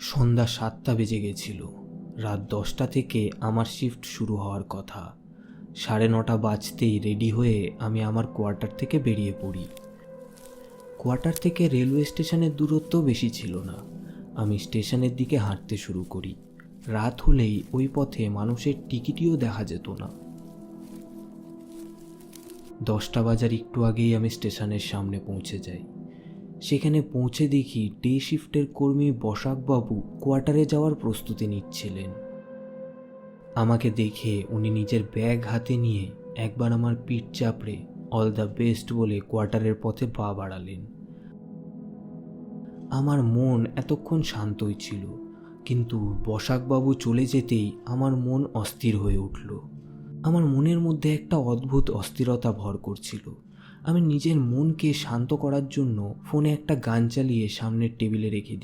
সন্ধ্যা ৭টা বেজে গেছিল। রাত 10টা থেকে আমার শিফট শুরু হওয়ার কথা। 9:30 বাজতেই রেডি হয়ে আমি আমার কোয়ার্টার থেকে বেরিয়ে পড়ি। কোয়ার্টার থেকে রেলওয়ে স্টেশনের দূরত্ব বেশি ছিল না। আমি স্টেশনের দিকে হাঁটতে শুরু করি। রাত হলেই ওই পথে মানুষের টিকিটিও দেখা যেত না। 10টা বাজার একটু আগেই আমি স্টেশনের সামনে পৌঁছে যাই। সেখানে পৌঁছে দেখি ডে শিফটের কর্মী বসাকবাবু কোয়ার্টারে যাওয়ার প্রস্তুতি নিচ্ছিলেন। আমাকে দেখে উনি নিজের ব্যাগ হাতে নিয়ে একবার আমার পিঠ চাপড়ে অল দ্য বেস্ট বলে কোয়ার্টারের পথে পা বাড়ালেন। আমার মন এতক্ষণ শান্তই ছিল, কিন্তু বসাকবাবু চলে যেতেই আমার মন অস্থির হয়ে উঠল। আমার মনের মধ্যে একটা অদ্ভুত অস্থিরতা ভর করছিল। আমি নিজের মনকে শান্ত করার জন্য ফোনে একটা গান চালিয়ে সামনের টেবিলে রেখে দিই।